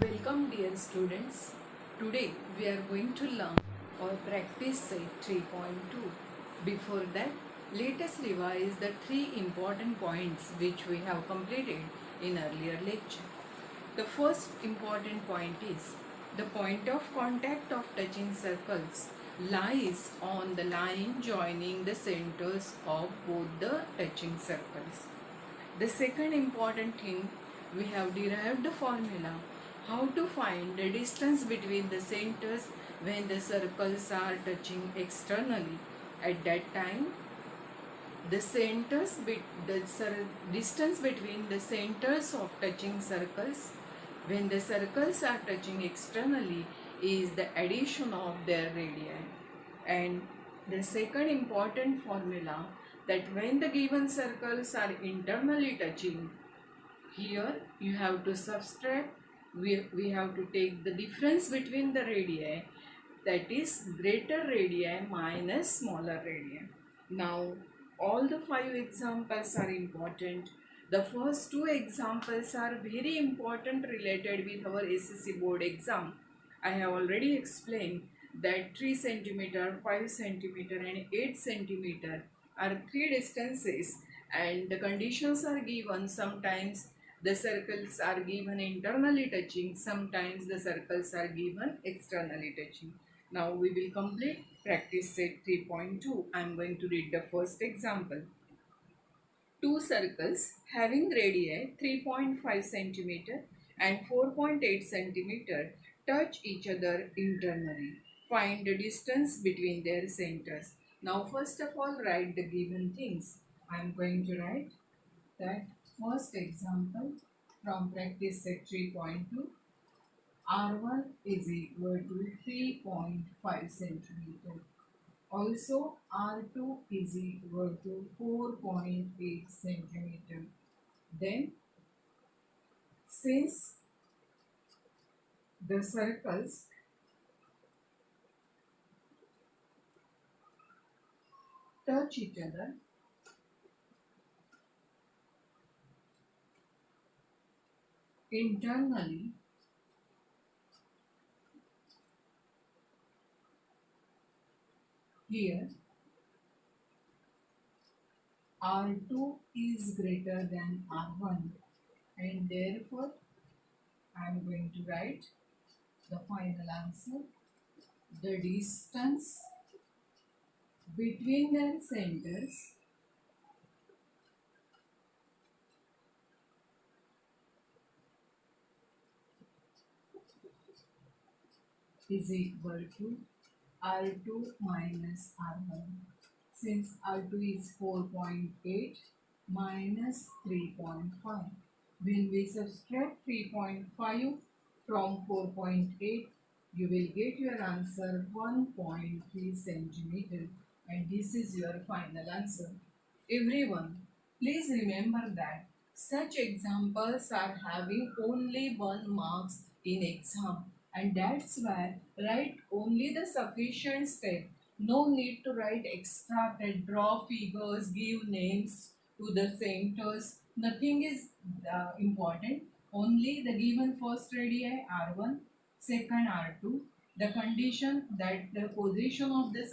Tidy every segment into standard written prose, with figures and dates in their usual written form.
Welcome dear students. Today we are going to learn our practice set 3.2. Before that, let us revise the three important points which we have completed in earlier lecture. The first important point is the point of contact of touching circles lies on the line joining the centers of both the touching circles. The second important thing, we have derived the formula how to find the distance between the centers when the circles are touching externally. At that time, distance between the centers of touching circles when the circles are touching externally is the addition of their radii. And the second important formula, that when the given circles are internally touching, here you have to subtract, we have to take the difference between the radii, that is greater radii minus smaller radii. Now all the five examples are important. The first two examples are very important related with our SSC board exam. I have already explained that 3 centimeter, 5 centimeter and 8 centimeter are three distances, and the conditions are given. Sometimes the circles are given internally touching, sometimes the circles are given externally touching. Now we will complete practice set 3.2. I am going to read the first example. Two circles having radii 3.5 centimeter and 4.8 centimeter touch each other internally. Find the distance between their centers. Now first of all, write the given things. I am going to write that first example from practice set 3.2. R1 is equal to 3.5 centimeter. Also, R2 is equal to 4.8 centimeter. Then, since the circles touch each other, internally, here R2 is greater than R1, and therefore I am going to write the final answer. The distance between their centers is equal to R2 minus R1. Since R2 is 4.8 minus 3.5. When we subtract 3.5 from 4.8, you will get your answer 1.3 centimeter, and this is your final answer. Everyone, please remember that such examples are having only 1 marks in exam, and that's why write only the sufficient step. No need to write extra, that draw figures, give names to the centers. Nothing is important. Only the given first radii R1, second R2, the condition that the position of the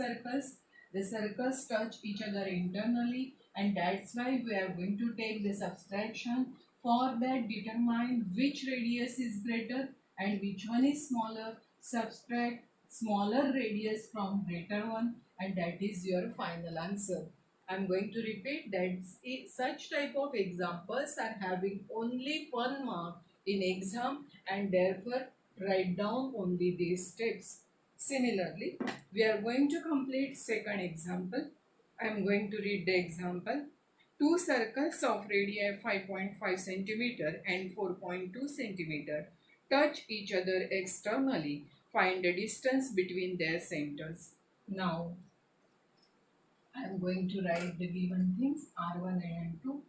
circles touch each other internally, and that's why we are going to take the subtraction. For that, determine which radius is greater and which one is smaller. Subtract smaller radius from greater one, and that is your final answer. I am going to repeat that such type of examples are having only 1 mark in exam, and therefore write down only these steps. Similarly, we are going to complete second example. I am going to read the example. Two circles of radii 5.5 centimeter and 4.2 centimeter touch each other externally. Find the distance between their centers. Now, I am going to write the given things R1 and R2.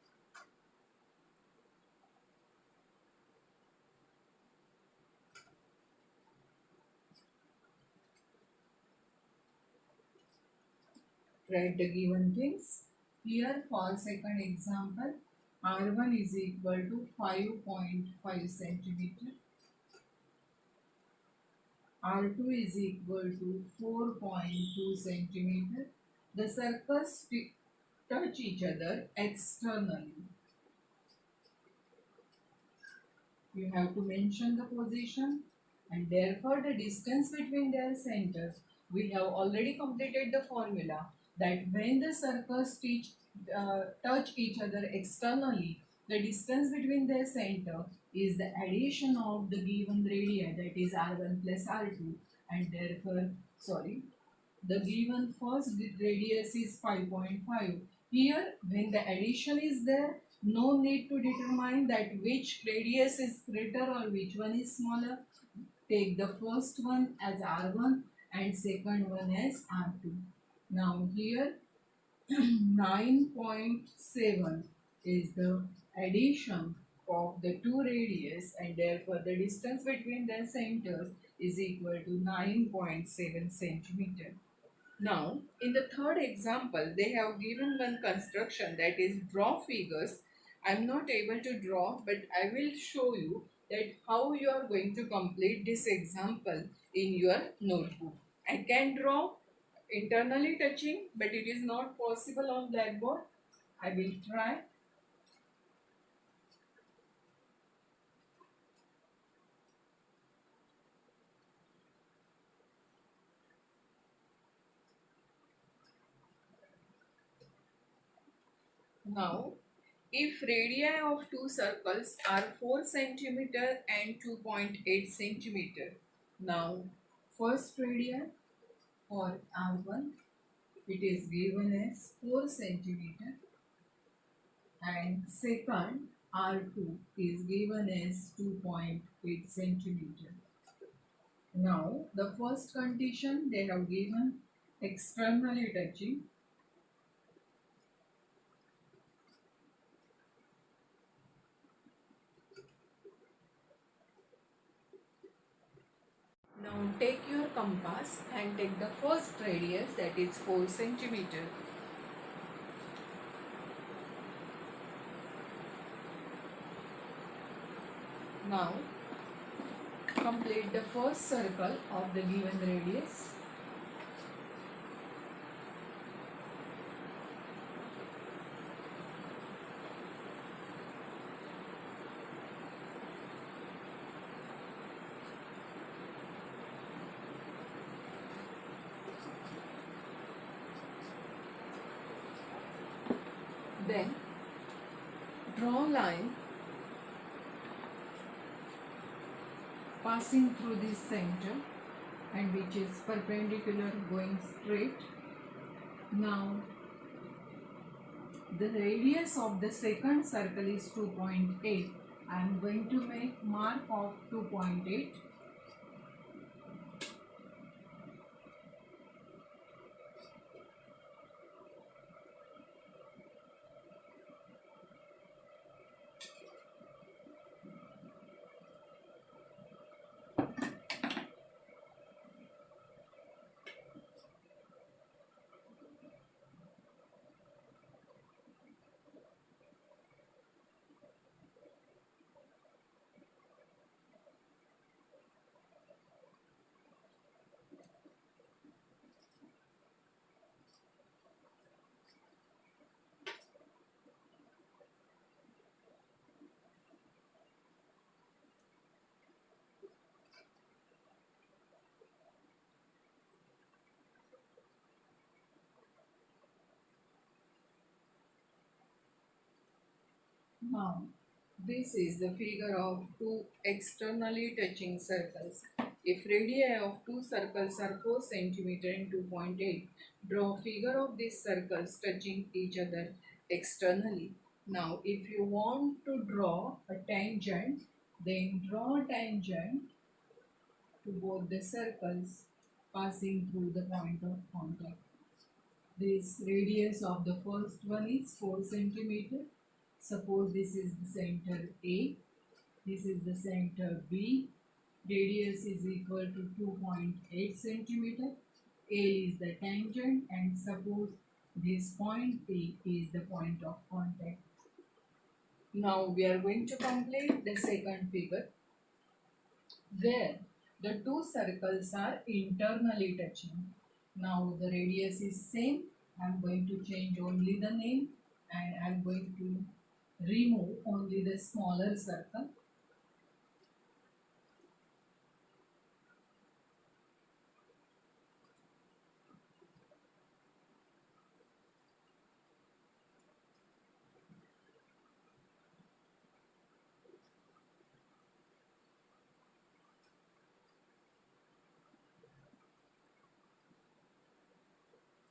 Write the given things. Here for second example, R1 is equal to 5.5 centimeter R2 is equal to 4.2 centimeter. The circles touch each other externally. You have to mention the position and therefore the distance between their centers. We have already completed the formula that when the circles touch each other externally, the distance between their center is the addition of the given radii, that is R1 plus R2, and therefore, sorry, the given first radius is 5.5. Here, when the addition is there, no need to determine that which radius is greater or which one is smaller. Take the first one as R1 and second one as R2. Now here 9.7 is the addition of the two radius, and therefore the distance between their centers is equal to 9.7 centimeter. Now, in the third example, they have given one construction, that is draw figures. I am not able to draw, but I will show you that how you are going to complete this example in your notebook. I can draw internally touching, but it is not possible on blackboard. I will try. Now, if radii of two circles are 4 centimeter and 2.8 centimeter, now first radii for R1, it is given as 4 centimeter, and second R2 is given as 2.8 centimeter. Now the first condition they have given externally touching. Now take your compass and take the first radius, that is 4 centimeter. Now complete the first circle of the given radius. Then draw line passing through this center and which is perpendicular going straight. Now the radius of the second circle is 2.8. I am going to make mark of 2.8. Now, this is the figure of two externally touching circles. If radii of two circles are 4 centimeter and 2.8, draw figure of these circles touching each other externally. Now, if you want to draw a tangent, then draw tangent to both the circles passing through the point of contact. This radius of the first one is 4 centimeter. Suppose this is the center A, this is the center B. Radius is equal to 2.8 centimeter. A is the tangent, and suppose this point P is the point of contact. Now we are going to complete the second figure, where The two circles are internally touching. Now the radius is same. I am going to change only the name and I am going to remove only the smaller circle.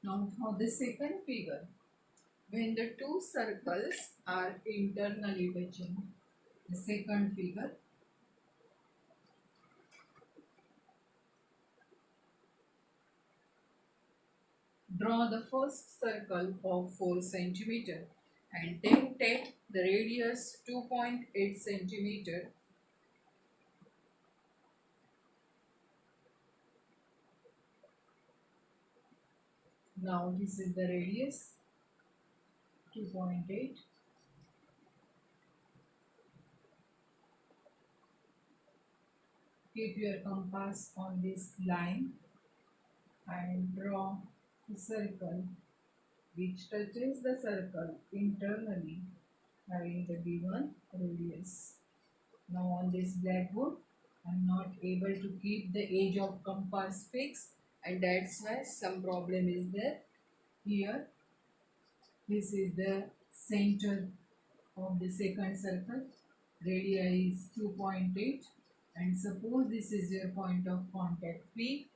Now for the second figure, when the two circles are internally touching, the second figure, draw the first circle of 4 centimeter and then take the radius 2.8 centimeter. Now this is the radius 2.8. Keep your compass on this line and draw a circle which touches the circle internally having the given radius. Now on this blackboard, I am not able to keep the edge of compass fixed and that's why some problem is there. Here, this is the center of the second circle. Radii is 2.8 and suppose this is your point of contact P.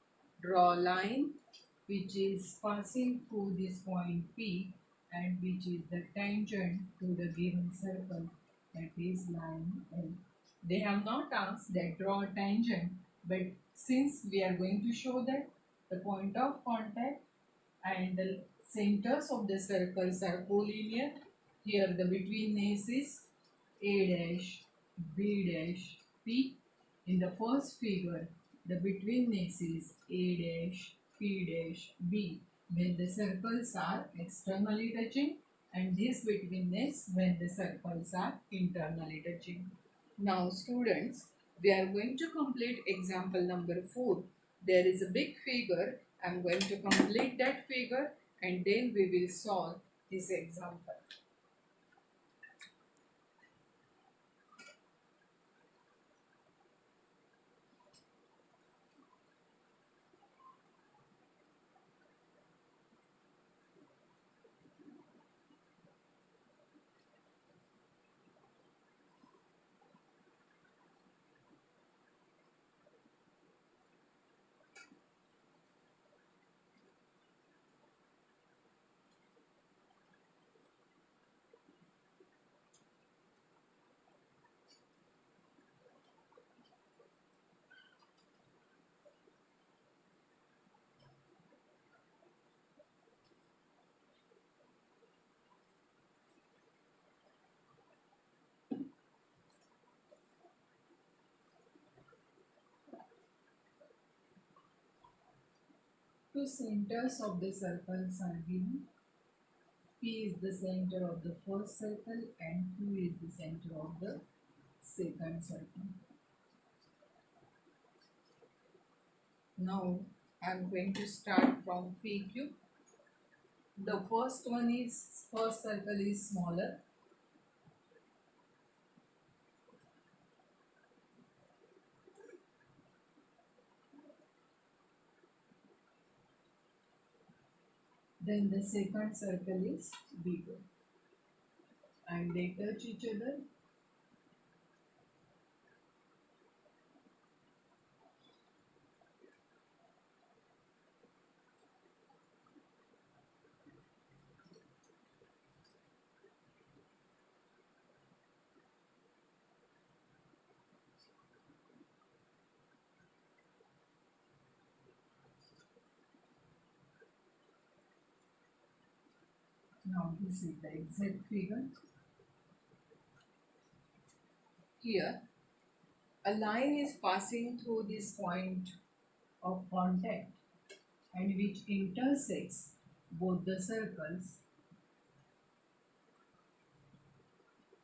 Draw a line which is passing through this point P and which is the tangent to the given circle, that is line L. They have not asked that draw a tangent, but since we are going to show that the point of contact and the centers of the circles are collinear, here the betweenness is A dash, B dash, P. In the first figure, the betweenness is A dash, P dash, B when the circles are externally touching and this betweenness when the circles are internally touching. Now students, we are going to complete example number 4. There is a big figure. I am going to complete that figure and then we will solve this example. Two centers of the circles are given. P is the center of the first circle and Q is the center of the second circle. Now I am going to start from PQ. The first circle is smaller. Then the second circle is bigger. And they touch each other. Now this is the exact figure. Here a line is passing through this point of contact and which intersects both the circles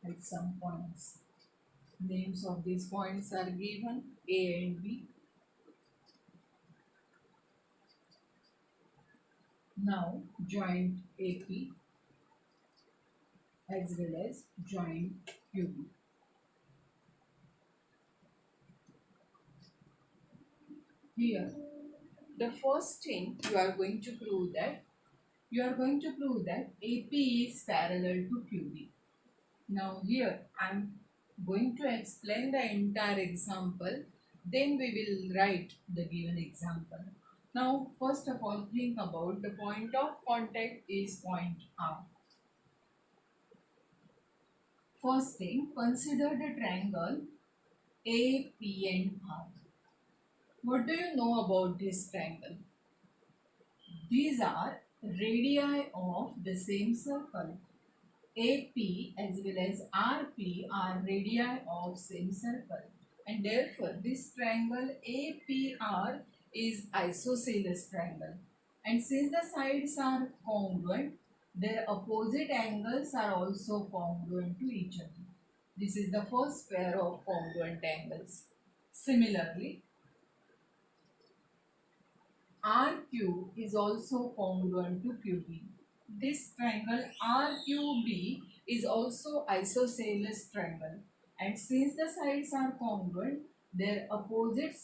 at some points. Names of these points are given A and B. Now joint AP as well as joint QB. Here, the first thing you are going to prove that AP is parallel to QB. Now here I am going to explain the entire example, then we will write the given example. Now first of all, think about the point of contact is point R. First thing, consider the triangle AP and R. What do you know about this triangle? These are radii of the same circle. AP as well as RP are radii of same circle, and therefore this triangle APR is isosceles triangle, and since the sides are congruent, their opposite angles are also congruent to each other. This is the first pair of congruent angles. Similarly, RQ is also congruent to QB. This triangle RQB is also isosceles triangle, and since the sides are congruent, their opposite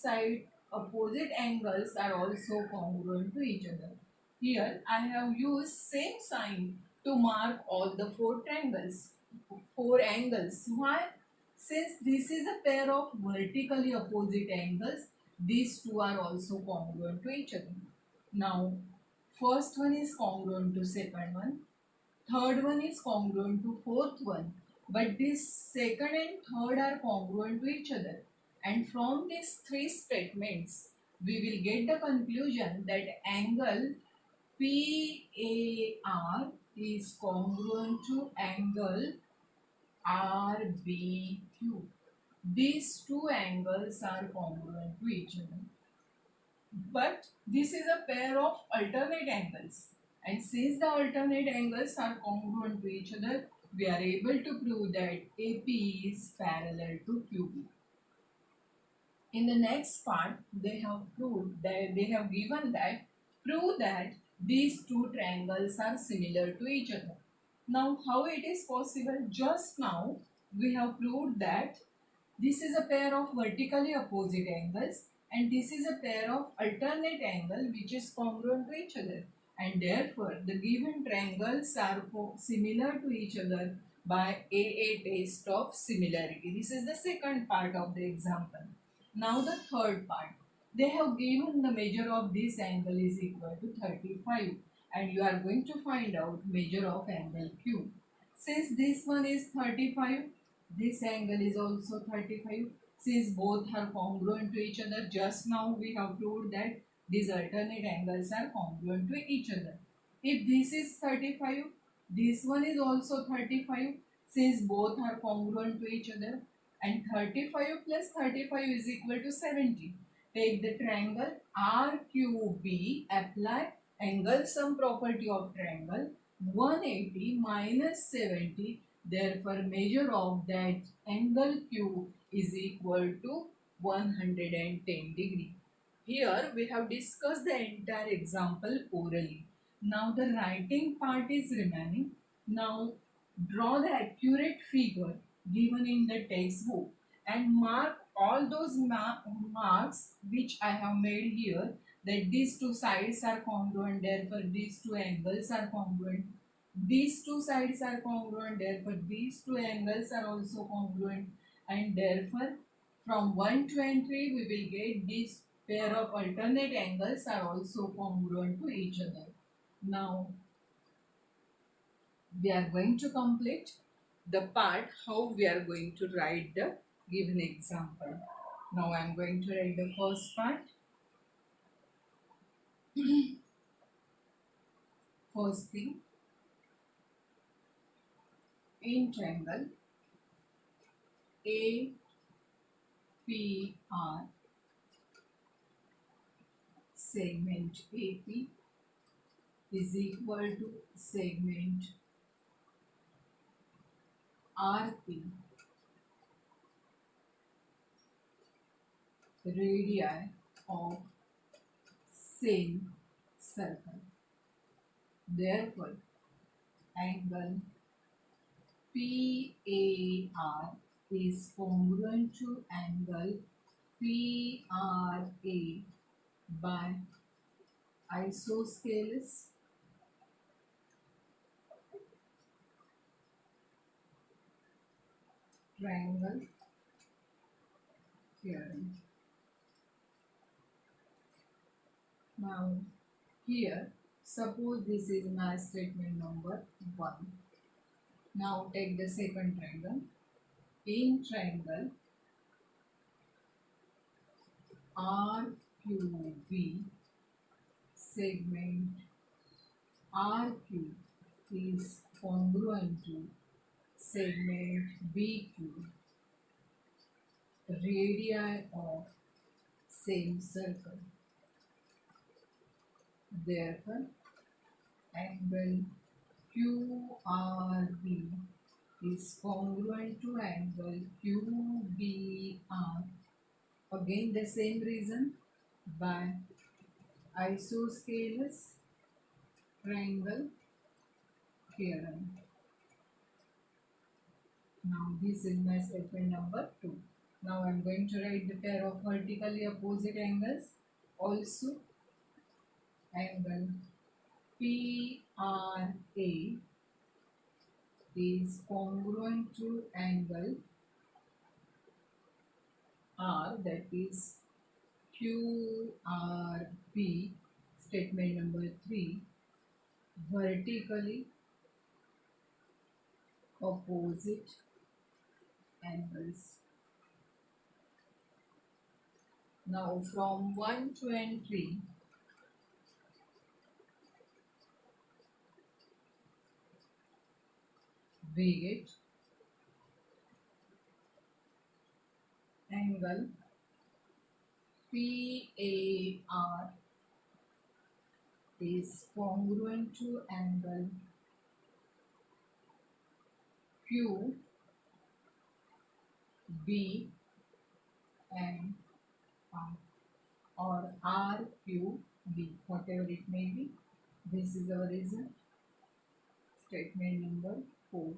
angles are also congruent to each other. Here I have used same sign to mark all the four angles. Why? Since this is a pair of vertically opposite angles, these two are also congruent to each other. Now, first one is congruent to second one, third one is congruent to fourth one, but this second and third are congruent to each other. And from these three statements, we will get the conclusion that angle PAR is congruent to angle RBQ. These two angles are congruent to each other. But this is a pair of alternate angles. And since the alternate angles are congruent to each other, we are able to prove that AP is parallel to QB. In the next part, they have given that prove that these two triangles are similar to each other. Now, how it is possible? Just now, we have proved that this is a pair of vertically opposite angles and this is a pair of alternate angle which is congruent to each other, and therefore the given triangles are similar to each other by a test of similarity. This is the second part of the example. Now the third part. They have given the measure of this angle is equal to 35 and you are going to find out measure of angle Q. Since this one is 35, this angle is also 35. Since both are congruent to each other, just now we have proved that these alternate angles are congruent to each other. If this is 35, this one is also 35. Since both are congruent to each other, and 35 plus 35 is equal to 70. Take the triangle RQB, apply angle sum property of triangle 180 minus 70. Therefore, measure of that angle Q is equal to 110 degree. Here we have discussed the entire example orally. Now the writing part is remaining. Now draw the accurate figure given in the textbook and mark all those marks which I have made here, that these two sides are congruent, therefore these two angles are congruent. These two sides are congruent, therefore these two angles are also congruent, and therefore from 1, 2 and 3 we will get these pair of alternate angles are also congruent to each other. Now we are going to complete the part how we are going to write the given example. Now I am going to write the first part. First thing, in triangle APR, segment AP is equal to segment RP, radii of same circle. Therefore, angle PAR is congruent to angle PRA by isosceles triangle theorem. Now, here, suppose this is my statement number 1. Now, take the second triangle. In triangle RQB, segment RQ is congruent to segment BQ, radii of same circle. Therefore, angle QRB is congruent to angle QBR. Again, the same reason, by isosceles triangle theorem. Now, this is my statement number 2. Now, I am going to write the pair of vertically opposite angles. Also, angle PRA is congruent to angle R, that is QRB, statement number 3, vertically opposite angles. Now, from 1, 2 and 3, we get angle PAR is congruent to angle QB and R, or RQB, whatever it may be. This is our result, statement number 4.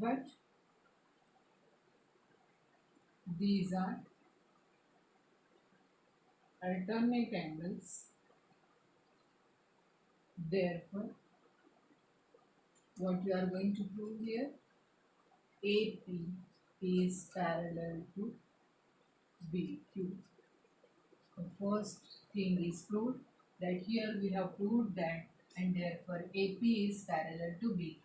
But these are alternate angles. Therefore, what we are going to prove here, AP is parallel to BQ. The first thing is proved, that here we have proved that, and therefore AP is parallel to BQ.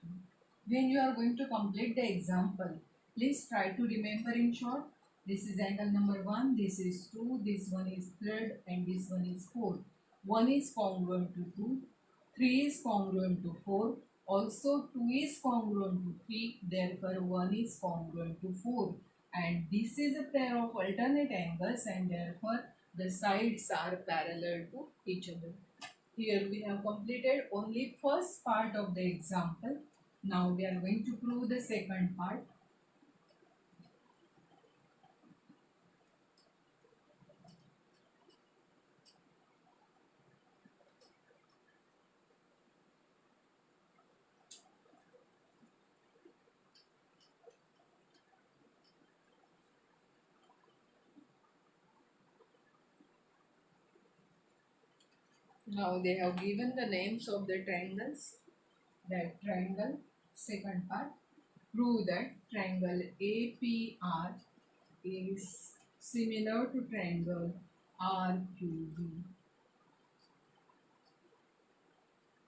When you are going to complete the example, please try to remember in short. This is angle number 1, this is 2, this one is 3, and this one is 4. 1 is congruent to 2, 3 is congruent to 4, also 2 is congruent to 3, therefore 1 is congruent to 4. And this is a pair of alternate angles, and therefore the sides are parallel to each other. Here we have completed only first part of the example. Now we are going to prove the second part. Now they have given the names of the triangles. That triangle, second part, prove that triangle APR is similar to triangle RQB.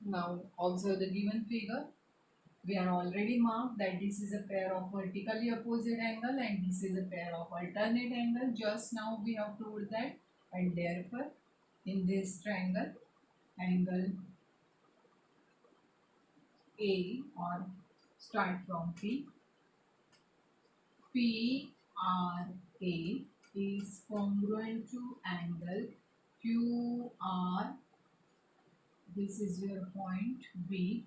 Now observe the given figure. We are already marked that this is a pair of vertically opposite angle and this is a pair of alternate angle. Just now we have proved that, and therefore in this triangle, angle A, or start from P, PRA is congruent to angle QR, this is your point B,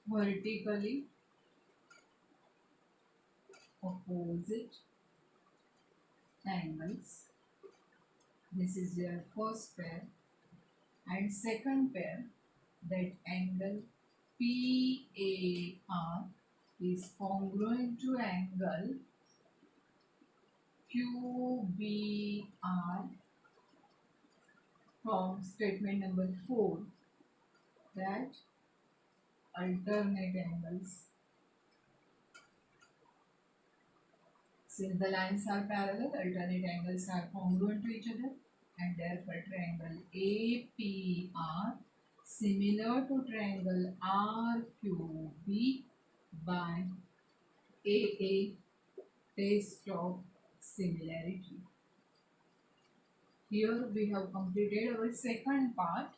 vertically opposite angles. This is your first pair, and second pair, that angle PAR is congruent to angle QBR from statement number 4, that alternate angles. Since the lines are parallel, alternate angles are congruent to each other, and therefore triangle APR similar to triangle RQB by AA, test of similarity. Here we have completed our second part,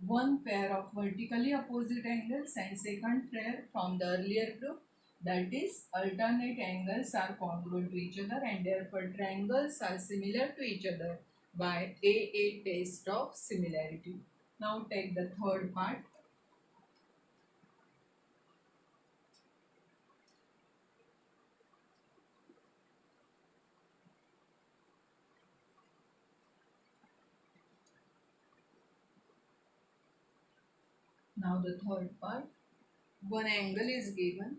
one pair of vertically opposite angles and second pair from the earlier group, that is alternate angles are congruent to each other and therefore triangles are similar to each other by AA, test of similarity. Now take the third part. Now the third part, one angle is given,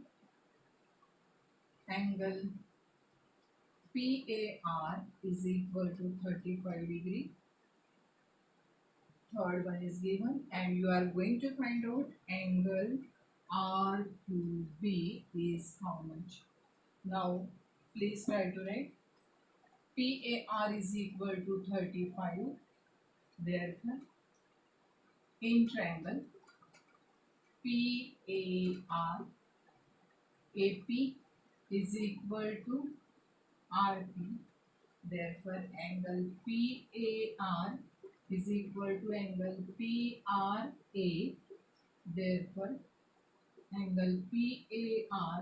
angle PAR is equal to 35 degree. Third one is given, and you are going to find out angle RQB is how much. Now please try to write. PAR is equal to 35. Therefore, in triangle PAR, AP is equal to RP. Therefore, angle PAR is equal to angle PRA. Therefore, angle PAR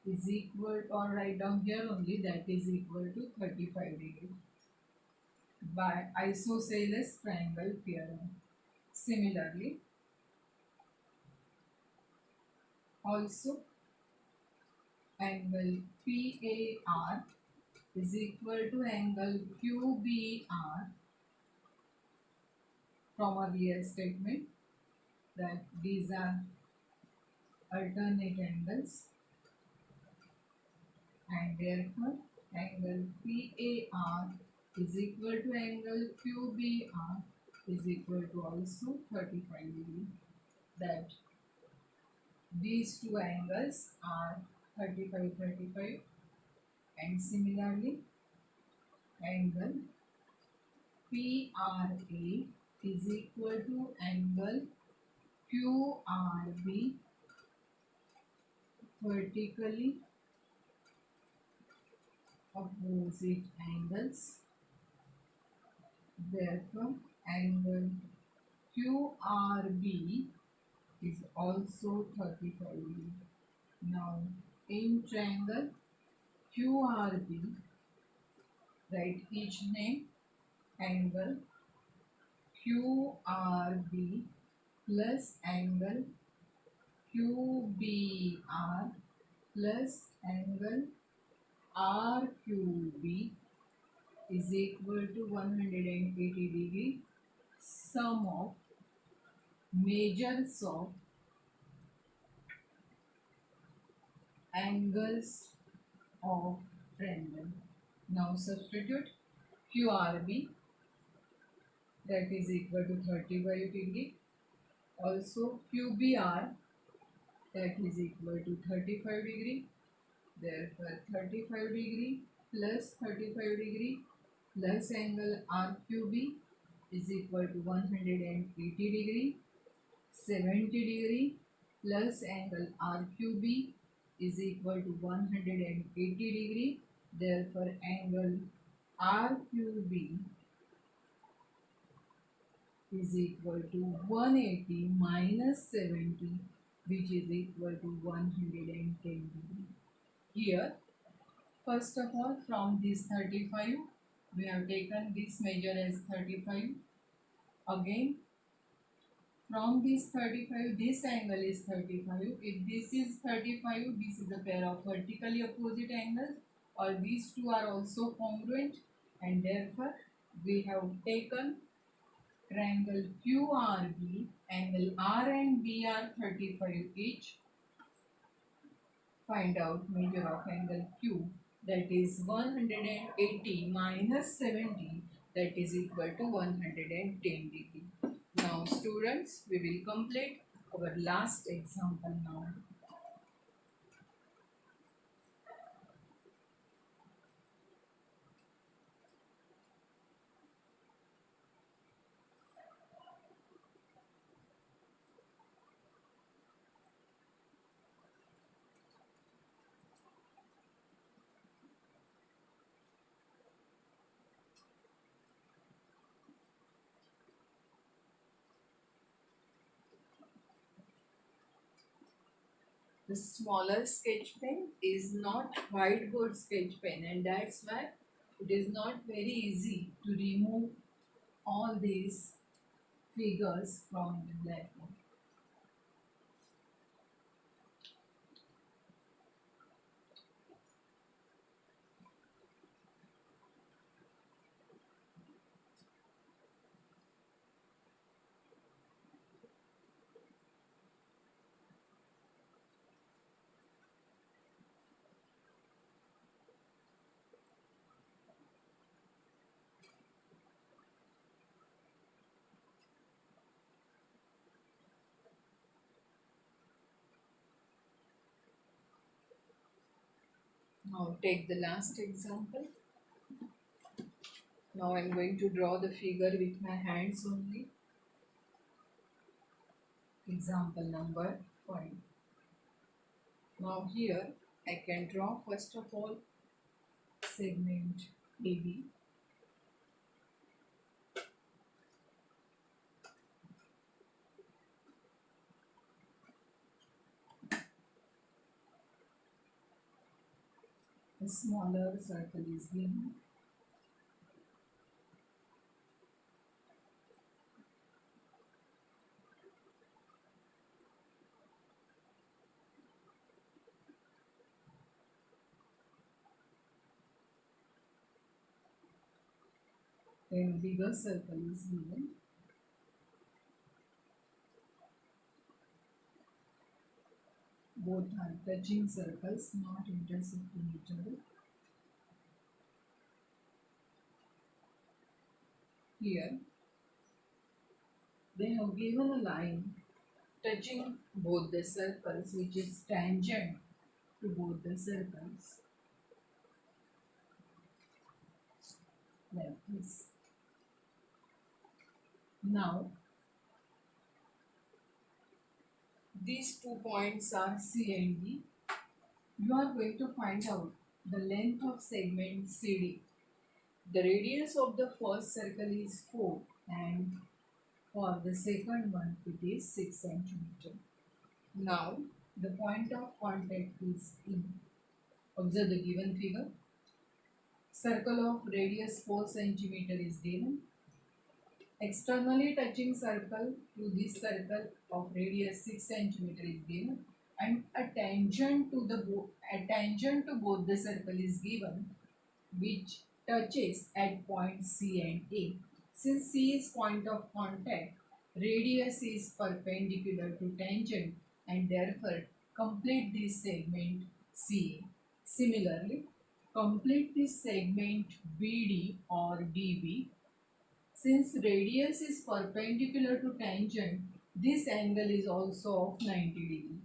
is equal, or write down here only, that is equal to 35 degree by isosceles triangle theorem. Similarly, also angle PAR is equal to angle QBR from earlier statement, that these are alternate angles and therefore angle PAR is equal to angle QBR is equal to also 35 degree. That these two angles are 35 and similarly angle PRA is equal to angle QRB, vertically opposite angles. Therefore, angle QRB is also 35 degree. Now, in triangle QRB, write each name, angle QRB plus angle QBR plus angle RQB is equal to 180 degree. Sum of measures of angles of triangle. Now substitute QRB, that is equal to 35 degree. Also QBR, that is equal to 35 degree. Therefore 35 degree plus 35 degree plus angle RQB is equal to 180 degree. 70 degree plus angle RQB is equal to 180 degree. Therefore angle RQB is equal to 180 minus 70, which is equal to 110 degree. Here, first of all, from this 35, we have taken this measure as 35. Again, from this 35, this angle is 35. If this is 35, this is a pair of vertically opposite angles, or these two are also congruent, and therefore we have taken Triangle QRB, angle R and B are 35 each. Find out measure of angle Q, that is 180 minus 70, that is equal to 110 degree. Now students, we will complete our last example now. The smaller sketch pen is not whiteboard sketch pen, and that's why it is not very easy to remove all these figures from the blackboard. Now take the last example. Now I'm going to draw the figure with my hands only. Example number 5. Now here I can draw first of all segment AB. A smaller circle is given. Then bigger circle is given. Both are touching circles, not intersecting each other. Here they have given a line touching both the circles, which is tangent to both the circles, like this. Now these 2 points are C and D. You are going to find out the length of segment CD. The radius of the first circle is 4 and for the second one it is 6 centimeter. Now the point of contact is E. Observe the given figure. Circle of radius 4 centimeter is given. Externally touching circle to this circle of radius 6 centimeter is given, and a tangent to both the circle is given, which touches at point C and A. Since C is point of contact, radius is perpendicular to tangent, and therefore complete this segment CA. Similarly, complete this segment BD or DB. Since radius is perpendicular to tangent, this angle is also of 90 degree.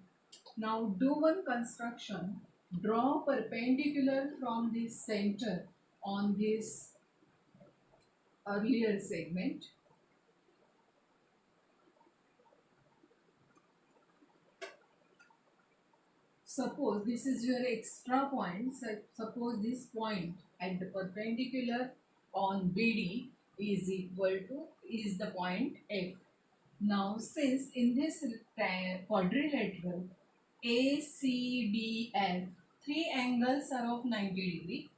Now do one construction. Draw perpendicular from this center on this earlier segment. Suppose this is your extra point. Suppose this point at the perpendicular on BD is the point F. Now since in this quadrilateral ACDF, three angles are of 90 degree,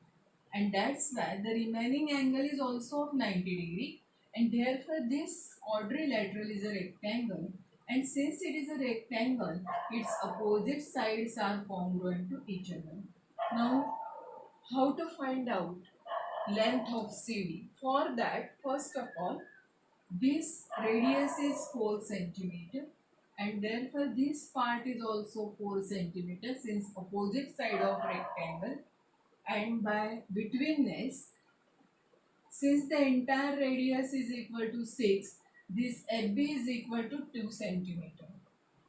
and that's why the remaining angle is also of 90 degree, and therefore this quadrilateral is a rectangle, and since it is a rectangle, its opposite sides are congruent to each other. Now how to find out length of CD? For that, first of all, This radius is 4 centimeter, and therefore this part is also 4 centimeter since opposite side of rectangle, and by betweenness, since the entire radius is equal to 6, this AB is equal to 2 centimeter.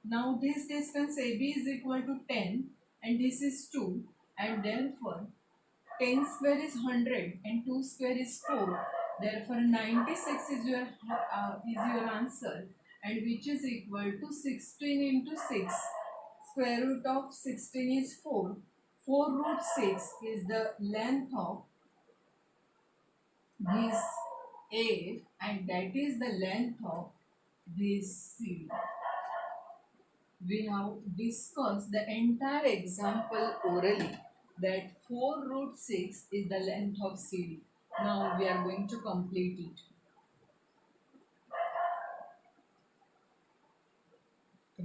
Now this distance AB is equal to 10 and this is 2, and therefore 10 square is 100 and 2 square is 4. Therefore 96 is your answer, and which is equal to 16 into 6. Square root of 16 is 4. 4 root 6 is the length of this A, and that is the length of this C. We have discussed the entire example orally, that 4 root 6 is the length of CD. Now we are going to complete it.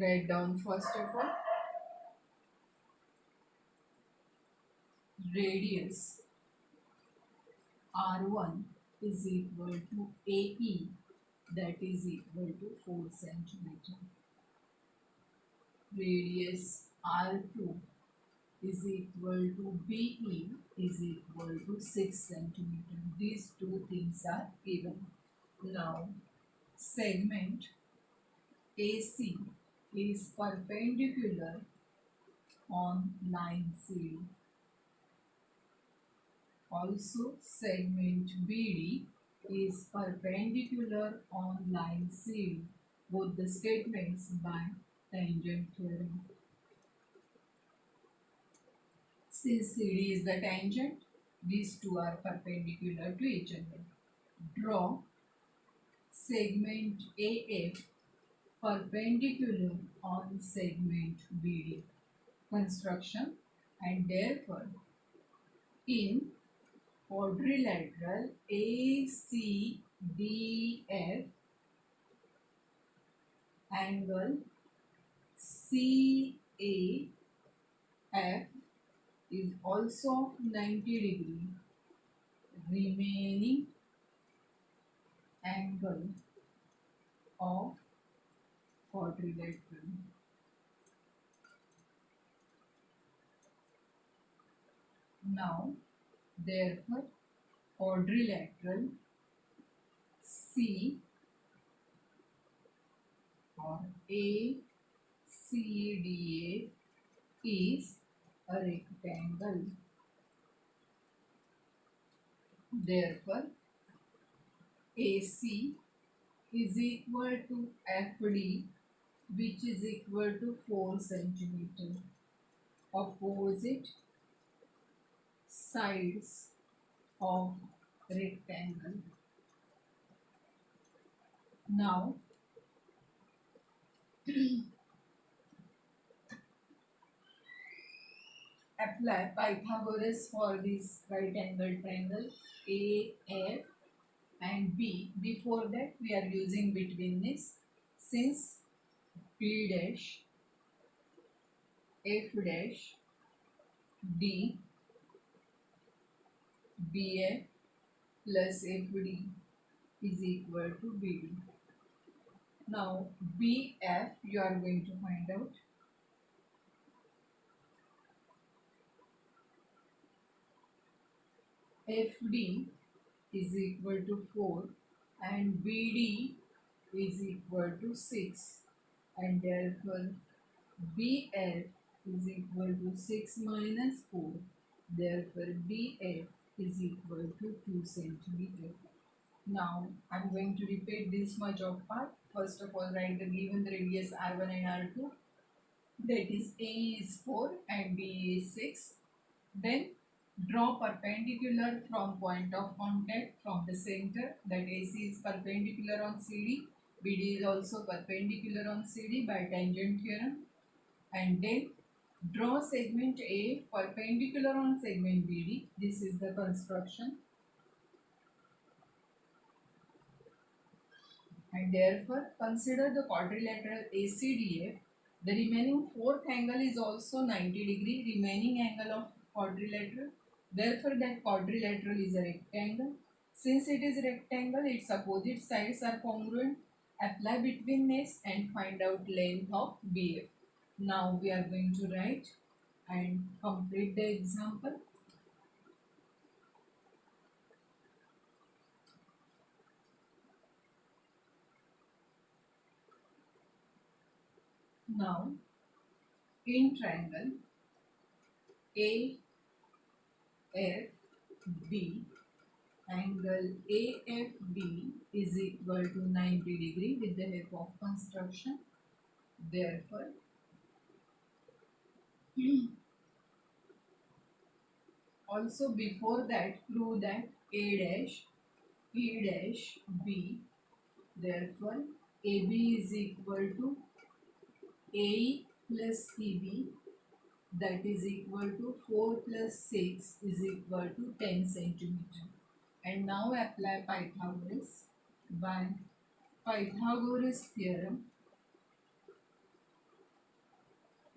Write down first of all, radius R1 is equal to AE, that is equal to 4 centimeter. Radius R2 is equal to BE is equal to 6 centimeter. These two things are given. Now, segment AC is perpendicular on line CD. Also, segment BD is perpendicular on line CD. Both the statements by tangent theorem. Since CD is the tangent, these two are perpendicular to each other. Draw segment AF perpendicular on segment BD. Construction, and therefore in quadrilateral ACDF, angle CAF is also 90 degree. Remaining angle of quadrilateral. Now, therefore, quadrilateral C or ACDA is a rectangle. Therefore, AC is equal to FD, which is equal to 4 centimeter. Opposite sides of rectangle. Now, apply Pythagoras for this right angle triangle AF and B. Before that, we are using betweenness, since B dash, F dash, D, BF plus FD is equal to BD. Now, BF you are going to find out. FD is equal to 4 and BD is equal to 6, and therefore BF is equal to 6 minus 4. Therefore BF is equal to 2 centimeter. Now I'm going to repeat this much of part. First of all, write the given radius R1 and R2. That is A is 4 and B is 6. Then draw perpendicular from point of contact from the center, that AC is perpendicular on CD, BD is also perpendicular on CD by tangent theorem, and then draw segment A perpendicular on segment BD. This is the construction, and therefore consider the quadrilateral ACDF. The remaining fourth angle is also 90 degree, remaining angle of quadrilateral. Therefore, that quadrilateral is a rectangle. Since it is rectangle, its opposite sides are congruent. Apply betweenness and find out length of BF. Now we are going to write and complete the example. Now in triangle AFB, angle AFB is equal to 90 degree with the help of construction. Therefore, also before that, prove that A dash, E dash, B. Therefore, AB is equal to AE plus EB, that is equal to 4 plus 6 is equal to 10 centimeter. And now apply Pythagoras. By Pythagoras theorem,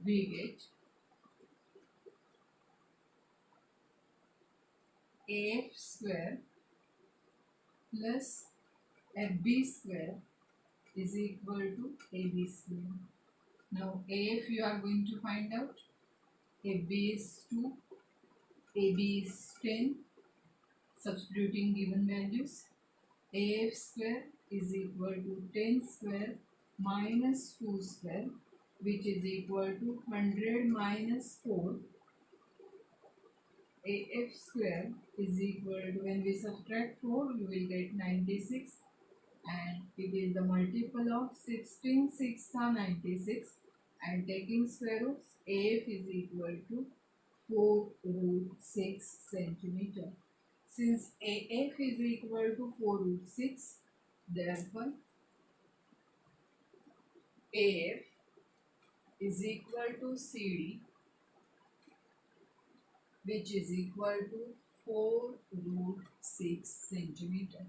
we get AF square plus FB square is equal to AB square. Now AF you are going to find out. FB is 2, AB is 10. Substituting given values, AF square is equal to 10 square minus 2 square, which is equal to 100 minus 4. AF square is equal to, when we subtract 4, we will get 96, and it is the multiple of 16, 6 are 96, and taking square roots, AF is equal to 4 root 6 centimeter. Since AF is equal to 4 root 6, therefore AF is equal to CD, which is equal to 4 root 6 centimeter.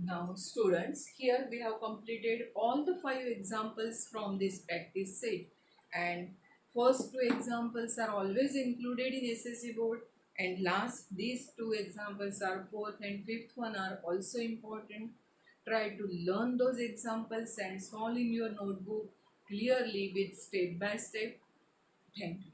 Now students, here we have completed all the 5 examples from this practice set, and first 2 examples are always included in SSC board, and last these 2 examples are 4th and 5th one are also important. Try to learn those examples and solve in your notebook clearly with step by step. Thank you.